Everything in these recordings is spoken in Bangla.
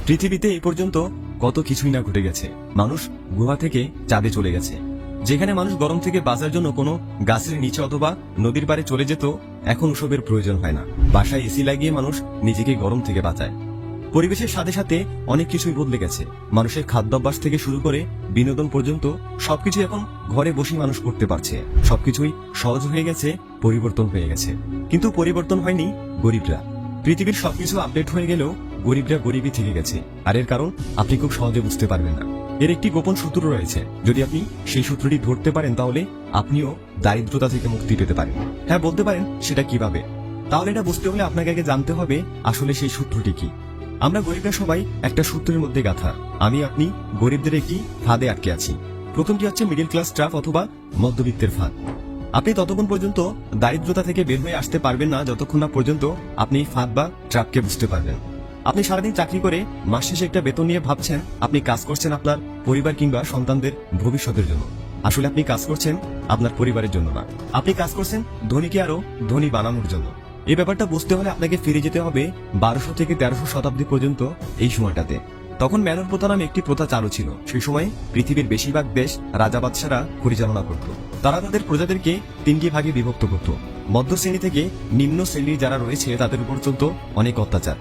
পৃথিবীতে এই পর্যন্ত কত কিছুই না ঘটে গেছে। মানুষ গুহা থেকে চাঁদে চলে গেছে। যেখানে মানুষ গরম থেকে বাঁচার জন্য কোনো গাছের নিচে অথবা নদীর পাড়ে চলে যেত, এখন ওসবের প্রয়োজন হয় না। বাসায় এসি লাগিয়ে মানুষ নিজেকে গরম থেকে বাঁচায়। পরিবেশের সাথে সাথে অনেক কিছুই বদলে গেছে। মানুষের খাদ্যাভ্যাস থেকে শুরু করে বিনোদন পর্যন্ত সবকিছু এখন ঘরে বসে মানুষ করতে পারছে। সবকিছুই সহজ হয়ে গেছে, পরিবর্তন হয়ে গেছে। কিন্তু পরিবর্তন হয়নি গরিবরা। পৃথিবীর সবকিছু আপডেট হয়ে গেলেও গরিবরা গরিবই থেকে গেছে। আর এর কারণ আপনি খুব সহজে বুঝতে পারবেন না। এর একটি গোপন সূত্র রয়েছে। যদি আপনি সেই সূত্রটি ধরতে পারেন তাহলে আপনিও দারিদ্রতা থেকে মুক্তি পেতে পারেন। হ্যাঁ, বলতে পারেন সেটা কিভাবে? তাহলে এটা বুঝতে হলে আপনাকে আগে জানতে হবে আসলে সেই সূত্রটি কি। আমরা গরিবরা সবাই একটা সূত্রের মধ্যে গাঁথা। আমি আপনি গরিবদের একটি ফাঁদে আটকে আছি। প্রথমটি হচ্ছে মিডল ক্লাস ট্র্যাপ অথবা মধ্যবিত্তের ফাঁদ। আপনি ততক্ষণ পর্যন্ত দারিদ্রতা থেকে বের হয়ে আসতে পারবেন না যতক্ষণ না পর্যন্ত আপনি এই ফাঁদ বা ট্র্যাপকে বুঝতে পারবেন। আপনি সারাদিন চাকরি করে মাস শেষে একটা বেতন নিয়ে ভাবছেন আপনি কাজ করছেন আপনার পরিবার কিংবা সন্তানদের ভবিষ্যতের জন্য। আসলে আপনি কাজ করছেন আপনার পরিবারের জন্য না। আপনি কাজ করছেন ধনীকে আরো ধনী বানানোর জন্য। এই ব্যাপারটা বুঝতে হলে আপনাকে ফিরে যেতে হবে 1200 থেকে 1300 শতাব্দী পর্যন্ত। এই সময়টাতে তখন ম্যানর প্রথা নামে একটি প্রথা চালু ছিল। সেই সময় পৃথিবীর বেশিরভাগ দেশ রাজা বাদশারা পরিচালনা করত। তারা তাদের প্রজাদেরকে 3টি ভাগে বিভক্ত করত। মধ্য শ্রেণী থেকে নিম্ন শ্রেণী যারা রয়েছে তাদের উপর চলত অনেক অত্যাচার।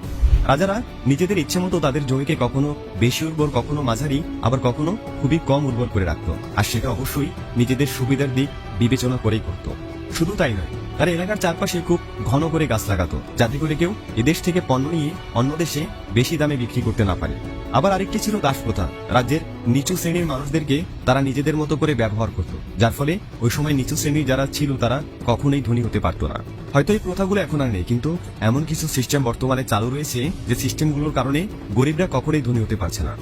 রাজারা নিজেদের ইচ্ছে মতো তাদের জমিকে কখনো বেশি উর্বর, কখনো মাঝারি, আবার কখনো খুবই কম উর্বর করে রাখত। আর সেটা অবশ্যই নিজেদের সুবিধার দিক বিবেচনা করেই করত। শুধু তাই নয়, তারা এলাকার চারপাশে খুব ঘন করে গাছ লাগাতো, যাতে করে কেউ এদেশ থেকে পণ্য নিয়ে অন্য দেশে বেশি দামে বিক্রি করতে না পারে। আবার আরেকটি ছিল দাস প্রথা। রাজ্যের নিচু শ্রেণীর মানুষদেরকে তারা নিজেদের মতো করে ব্যবহার করত, যার ফলে ওই সময় নিচু শ্রেণীর যারা ছিল তারা কখনোই ধনী হতে পারত না। হয়তো এই প্রথাগুলো এখন আর নেই, কিন্তু এমন কিছু সিস্টেম বর্তমানে চালু রয়েছে যে সিস্টেমগুলোর কারণে গরিবরা কখনোই ধনী হতে পারছে না।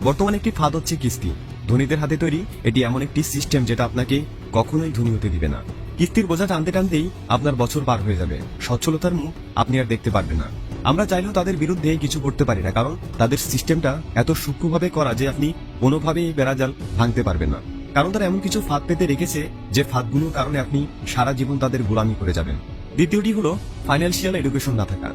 বর্তমানে একটি ফাঁদ হচ্ছে কিস্তি। ধনীদের হাতে তৈরি এটি এমন একটি সিস্টেম যেটা আপনাকে কখনোই ধনী হতে দিবে না। কিস্তির বোঝা টানতে টানতেই আপনার বছর পার হয়ে যাবে। সচ্ছলতার মুখ আপনি আর দেখতে পারবেন না। আমরা চাইলেও তাদের বিরুদ্ধে কিছু করতে পারি না, কারণ তাদের সিস্টেমটা এত সূক্ষ্মভাবে করা যে আপনি কোনোভাবেই বেড়াজাল ভাঙতে পারবেন না। কারণ তারা এমন কিছু ফাঁদ পেতে রেখেছে যে ফাঁদগুলোর কারণে আপনি সারা জীবন তাদের গোলামি করে যাবেন। দ্বিতীয়টি হলো ফাইন্যান্সিয়াল এডুকেশন না থাকা।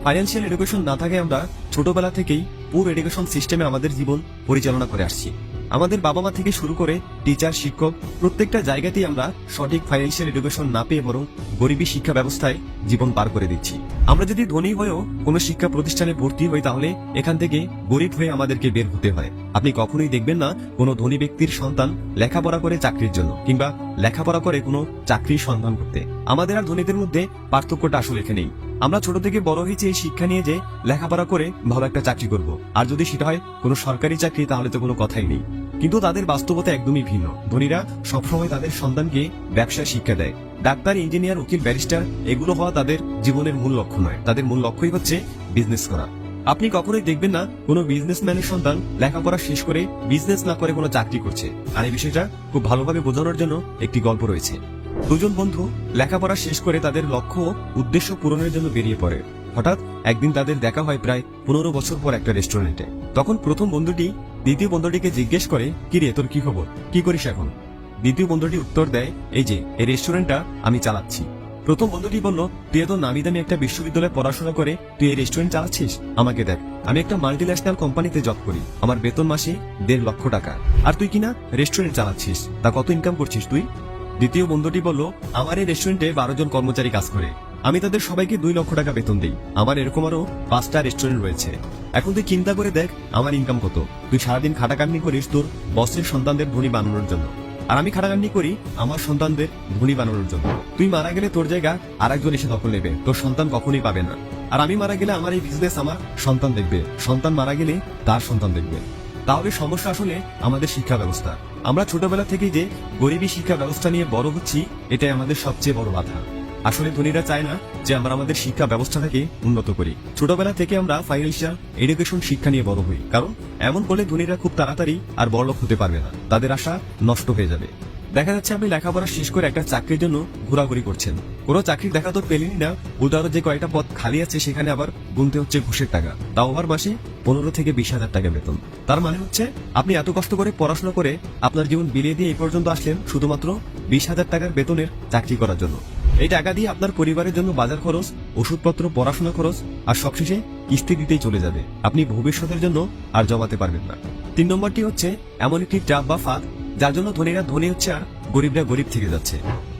ফাইন্যান্সিয়াল এডুকেশন না থাকে আমরা ছোটবেলা থেকেই পুর এডুকেশন সিস্টেমে আমাদের জীবন পরিচালনা করে আসছি। আমাদের বাবা মা থেকে শুরু করে টিচার, শিক্ষক, প্রত্যেকটা জায়গাতেই আমরা সঠিক ফাইন্যান্সিয়াল এডুকেশন না পেয়ে বরং গরিবী শিক্ষা ব্যবস্থায় জীবন পার করে দিচ্ছি। আমরা যদি ধনী হয়েও কোনো শিক্ষা প্রতিষ্ঠানে ভর্তি হই তাহলে এখান থেকে গরিব হয়ে আমাদেরকে বের হতে হয়। আপনি কখনোই দেখবেন না কোনো ধনী ব্যক্তির সন্তান লেখাপড়া করে চাকরির জন্য কিংবা লেখাপড়া করে কোনো চাকরির সন্ধান করতে। আমাদের আর ধনীদের মধ্যে পার্থক্যটা আসলে এখানেই। আমরা ছোট থেকে বড় হয়েছি এই শিক্ষা নিয়ে যে লেখাপড়া করে ভালো একটা চাকরি করব, আর যদি সেটা হয় কোনো সরকারি চাকরি তাহলে তো কোনো কথাই নেই। কিন্তু তাদের বাস্তবতা একদমই ভিন্ন। ধনীরা সবসময় তাদের সন্তানকে ব্যবসায় শিক্ষা দেয়। ডাক্তার, ইঞ্জিনিয়ার, উকিল, ব্যারিস্টার এগুলো হওয়া তাদের জীবনের মূল লক্ষ্য নয়। তাদের মূল লক্ষ্যই হচ্ছে বিজনেস করা। আপনি কখনোই দেখবেন না কোনো বিজনেসম্যানের সন্তান লেখাপড়া শেষ করে বিজনেস না করে কোনো চাকরি করছে। আর এই বিষয়টা খুব ভালোভাবে বোঝানোর জন্য একটি গল্প রয়েছে। দুজন বন্ধু লেখাপড়া শেষ করে তাদের লক্ষ্য উদ্দেশ্য পূরণের জন্য বেরিয়ে পড়ে। হঠাৎ একদিন তাদের দেখা হয় প্রায় 15 বছর পর একটা রেস্টুরেন্টে। তখন প্রথম বন্ধুটি দ্বিতীয় বন্ধুটিকে জিজ্ঞেস করে, কি রে, তোর কি খবর, কি করিস এখন? দ্বিতীয় বন্ধুটি উত্তর দেয়, এই যে এই রেস্টুরেন্টটা আমি চালাচ্ছি। প্রথম বন্ধুটি বলল, তুই এত নামি দামি একটা বিশ্ববিদ্যালয়ে পড়াশোনা করে তুই এই রেস্টুরেন্ট চালাচ্ছিস? আমাকে দেখ, আমি একটা মাল্টিন্যাশনাল কোম্পানিতে জব করি, আমার বেতন মাসে 1.5 লক্ষ টাকা, আর তুই কিনা রেস্টুরেন্ট চালাচ্ছিস, তা কত ইনকাম করছিস তুই? দ্বিতীয় বন্ধুটি বলল, আমার এই রেস্টুরেন্টে 12 জন কর্মচারী কাজ করে, আমি তাদের সবাইকে 2 লক্ষ টাকা বেতন দিই, আমার এরকম আরো 5টা রেস্টুরেন্ট রয়েছে। এখন তুই চিন্তা করে দেখ আমার ইনকাম কত। তুই সারাদিন খাটাখাটনি করিস তোর বসের সন্তানদের ধনী বানানোর জন্য, আর আমি খাটাখাটনি করি আমার সন্তানদের ধনী বানানোর জন্য। তুই মারা গেলে তোর জায়গা আরেকজন এসে দখল নেবে, তোর সন্তান কখনোই পাবে না। আর আমি মারা গেলে আমার এই বিজনেস আমার সন্তান দেখবে, সন্তান মারা গেলে তার সন্তান দেখবে। তাহলে সমস্যা আসলে আমাদের শিক্ষা ব্যবস্থা। আমরা ছোটবেলা থেকেই যে গরিবী শিক্ষা ব্যবস্থা নিয়ে বড় হচ্ছি, এটাই আমাদের সবচেয়ে বড় বাধা। আসলে ধনীরা চায় না যে আমরা আমাদের শিক্ষা ব্যবস্থাটাকে উন্নত করি। ছোটবেলা থেকে আমরা ফাইন্যান্সিয়াল এডুকেশন শিক্ষা নিয়ে বড় হই, কারণ এমন করলে ধনীরা খুব তাড়াতাড়ি আর বড়লোক হতে পারবে না, তাদের আশা নষ্ট হয়ে যাবে। দেখা যাচ্ছে আপনি লেখাপড়া শেষ করে একটা চাকরির জন্য ঘোরাঘুরি করছেন, কোনো চাকরি দেখা তো পেলেনই না, উল্টো যে কয়েকটা পদ খালি আছে সেখানে আবার গুনতে হচ্ছে ঘুষের টাকা, তাও আবার মাসে 15 থেকে 20,000 টাকা বেতন। তার মানে হচ্ছে আপনি এত কষ্ট করে পড়াশোনা করে আপনার জীবন বিলিয়ে দিয়ে এই পর্যন্ত আসলেন শুধুমাত্র 20,000 টাকার বেতনের চাকরি করার জন্য। এই টাকা দিয়ে আপনার পরিবারের জন্য বাজার খরচ, ওষুধপত্র, পড়াশোনা খরচ আর সবশেষে কিস্তি দিতেই চলে যাবে। আপনি ভবিষ্যতের জন্য আর জমাতে পারবেন না। 3 নম্বরটি হচ্ছে এমন একটি ট্র্যাপ বা ফাঁদ যার জন্য ধনীরা ধনী হচ্ছে আর গরিবরা গরিব থেকে যাচ্ছে।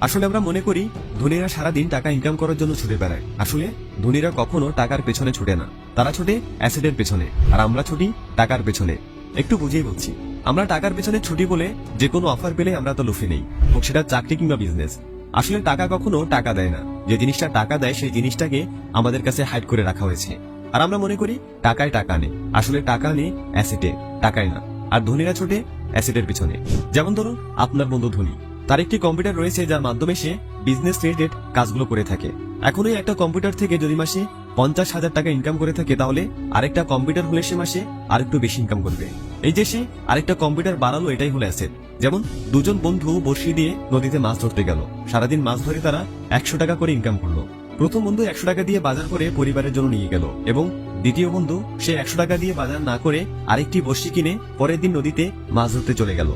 আসলে আমরা মনে করি ধনীরা সারাদিন টাকা ইনকাম করার জন্য ছুটে বেড়ায়। আসলে ধনীরা কখনো টাকার পেছনে ছুটে না, তারা ছোটে অ্যাসেটের পেছনে, আর আমরা ছুটি টাকার পেছনে। একটু বুঝিয়ে বলছি, আমরা টাকার পেছনে ছুটি বলে যে কোনো অফার পেলে আমরা তো লুফে নেই, হোক সেটা চাকরি কিংবা বিজনেস। আসলে টাকা কখনো টাকা দেয় না, যে জিনিসটা টাকা দেয় সেই জিনিসটাকে আমাদের কাছে হাইড করে রাখা হয়েছে। আর আমরা মনে করি টাকায় টাকা নেই, আসলে টাকা নেই অ্যাসেটে, টাকায় না। আর ধনীরা ছোটে অ্যাসেটের পিছনে। যেমন ধরুন আপনার বন্ধু ধনী, তার একটি কম্পিউটার রয়েছে যার মাধ্যমে সে বিজনেস রিলেটেড কাজগুলো করে থাকে। এখন ওই একটা কম্পিউটার থেকে যদি মাসে 50,000 টাকা ইনকাম করে থাকে, তাহলে আরেকটা কম্পিউটার হলে সে মাসে আরেকটু বেশি ইনকাম করবে। এই যে সে আরেকটা কম্পিউটার বানালো, এটাই হলো অ্যাসেট। যেমন দুজন বন্ধু বড়শি দিয়ে নদীতে মাছ ধরতে গেল, সারাদিন মাছ ধরে তারা 100 টাকা করে ইনকাম করলো। প্রথম বন্ধু 100 টাকা দিয়ে বাজার করে পরিবারের জন্য নিয়ে গেল, এবং দ্বিতীয় বন্ধু সে 100 টাকা দিয়ে বাজার না করে আরেকটি বড়শি কিনে পরের দিন নদীতে মাছ ধরতে চলে গেল।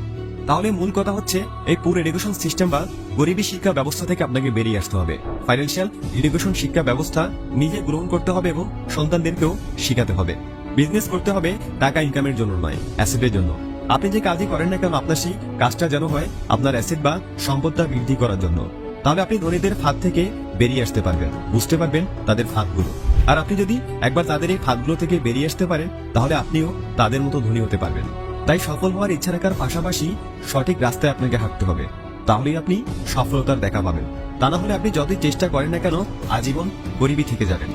তাহলে মূল কথা হচ্ছে এই পুরো এডুকেশন সিস্টেম বা গরিবী শিক্ষা ব্যবস্থা থেকে আপনাকে বেরিয়ে আসতে হবে। ফাইন্যান্সিয়াল এডুকেশন শিক্ষা ব্যবস্থা নিজে গ্রহণ করতে হবে এবং সন্তানদেরকেও শিখাতে হবে। বিজনেস করতে হবে টাকা ইনকামের জন্য নয়, অ্যাসেটের জন্য। আপনি যে কাজই করেন না কেন, আপনার সেই কাজটা যেন হয় আপনার অ্যাসেট বা সম্পদটা বৃদ্ধি করার জন্য। তাহলে আপনি ধনীদের ফাঁদ থেকে বেরিয়ে আসতে পারবেন, বুঝতে পারবেন তাদের ফাঁদগুলো। আর আপনি যদি একবার তাদের এই ফাঁদগুলো থেকে বেরিয়ে আসতে পারেন, তাহলে আপনিও তাদের মতো ধনী হতে পারবেন। তাই সফল হওয়ার ইচ্ছা রাখার পাশাপাশি সঠিক রাস্তায় আপনাকে হাঁটতে হবে, তাহলেই আপনি সফলতার দেখা পাবেন। তা না হলে আপনি যতই চেষ্টা করেন না কেন আজীবন গরিবই থেকে যাবেন।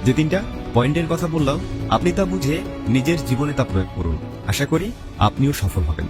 যে 3টা পয়েন্টের কথা বললাম, আপনি তা বুঝে নিজের জীবনে তা প্রয়োগ করুন। আশা করি আপনিও সফল হবেন।